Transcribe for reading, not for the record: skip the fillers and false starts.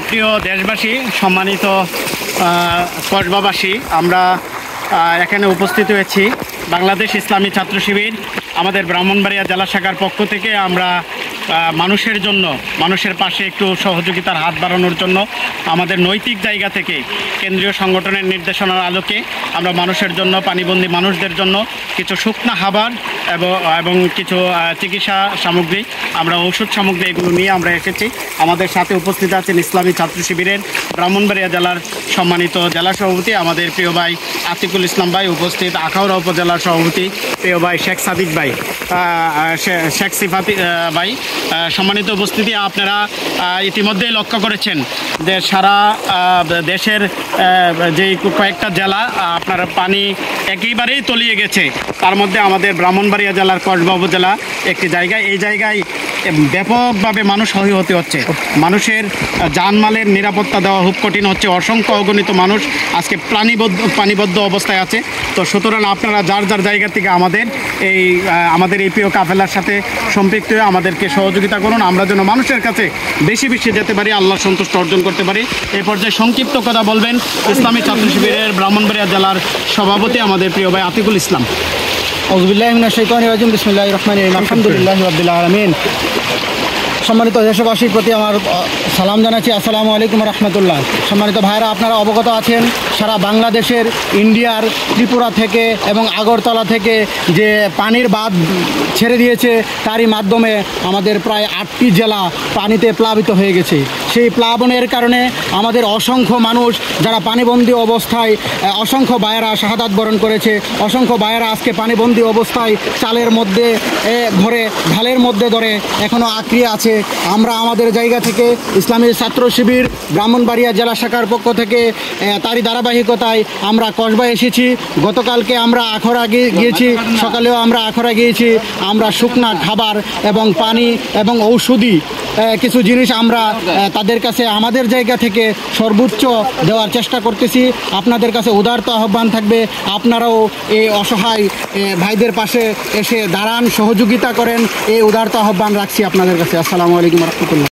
প্রিয় দেশবাসী, সম্মানিত কসবাবাসী, আমরা এখানে উপস্থিত হয়েছি বাংলাদেশ ইসলামী ছাত্র শিবির আমাদের ব্রাহ্মণবাড়িয়া জেলা শাখার পক্ষ থেকে। আমরা মানুষের জন্য, মানুষের পাশে একটু সহযোগিতার হাত বাড়ানোর জন্য আমাদের নৈতিক জায়গা থেকে কেন্দ্রীয় সংগঠনের নির্দেশনার আলোকে আমরা মানুষের জন্য, পানিবন্দী মানুষদের জন্য কিছু শুকনা খাবার এবং কিছু চিকিৎসা সামগ্রী, আমরা ঔষধ সামগ্রী এগুলো নিয়ে আমরা এসেছি। আমাদের সাথে উপস্থিত আছেন ইসলামী ছাত্র শিবিরের ব্রাহ্মণবাড়িয়া জেলার সম্মানিত জেলা সভাপতি আমাদের প্রিয় ভাই আতিকুল ইসলাম ভাই, উপস্থিত আখাউড়া উপজেলার সভাপতি প্রিয় ভাই শেখ সাদিক ভাই, শেখ সিফাতি ভাই। সম্মানিত উপস্থিতি, আপনারা ইতিমধ্যেই লক্ষ্য করেছেন যে সারা দেশের যেই কয়েকটা জেলা আপনার পানি একেবারেই তলিয়ে গেছে। তার মধ্যে আমাদের ব্রাহ্মণবাড়িয়া জেলার কসবা উপজেলা একটি জায়গা। এই জায়গায় ব্যাপকভাবে মানুষ হতে হচ্ছে। মানুষের জানমালের নিরাপত্তা দেওয়া খুব কঠিন হচ্ছে। অসংখ্য অগণিত মানুষ আজকে পানিবদ্ধ অবস্থায় আছে। তো সুতরাং আপনারা যার যার জায়গা থেকে আমাদের এই প্রিয় কাফেলার সাথে সম্পৃক্ত হয়ে আমাদেরকে সহযোগিতা করুন, আমরা যেন মানুষের কাছে বেশি বেশি যেতে পারি, আল্লাহর সন্তুষ্ট অর্জন করতে পারি। এই পর্যায়ে সংক্ষিপ্ত কথা বলবেন ইসলামী ছাত্র শিবিরের ব্রাহ্মণবাড়িয়া জেলার সভাপতি আমাদের প্রিয় ভাই আতিকুল ইসলাম। আউযুবিল্লাহি মিনাশ শাইতানির রাজিম, বিসমিল্লাহির রহমানির রহিম, আলহামদুলিল্লাহি রাব্বিল আলামিন। সম্মানিত দেশবাসীর প্রতি আমার সালাম জানাচ্ছি, আসসালামু আলাইকুম রহমতুল্লাহ। সম্মানিত ভাইরা, আপনারা অবগত আছেন সারা বাংলাদেশের, ইন্ডিয়ার ত্রিপুরা থেকে এবং আগরতলা থেকে যে পানির বাঁধ ছেড়ে দিয়েছে, তারই মাধ্যমে আমাদের প্রায় 8টি জেলা পানিতে প্লাবিত হয়ে গেছে। সেই প্লাবনের কারণে আমাদের অসংখ্য মানুষ যারা পানিবন্দী অবস্থায়, অসংখ্য ভাইয়েরা শাহাদাত বরণ করেছে। অসংখ্য ভাইয়েরা আজকে পানিবন্দী অবস্থায় চালের মধ্যে ধরে, ঢালের মধ্যে ধরে এখনও আঁকড়িয়ে আছে। আমরা আমাদের জায়গা থেকে ইসলামী ছাত্র শিবির ব্রাহ্মণবাড়িয়া জেলা শাখার পক্ষ থেকে তারই ধারাবাহিকতায় আমরা কসবা এসেছি। গতকালকে আমরা আখড়া গিয়েছি, সকালেও আমরা আখড়া গিয়েছি। আমরা শুকনা খাবার এবং পানি এবং ঔষধি কিছু জিনিস আমরা তাদের কাছে আমাদের জায়গা থেকে সর্বোচ্চ দেওয়ার চেষ্টা করতেছি। আপনাদের কাছে উদারতা আহ্বান থাকবে, আপনারাও এই অসহায় ভাইদের পাশে এসে দাঁড়ান, সহযোগিতা করেন, এই উদারতা আহ্বান রাখছি আপনাদের কাছে। আসসালামু আলাইকুম রহমতুল্লাহ।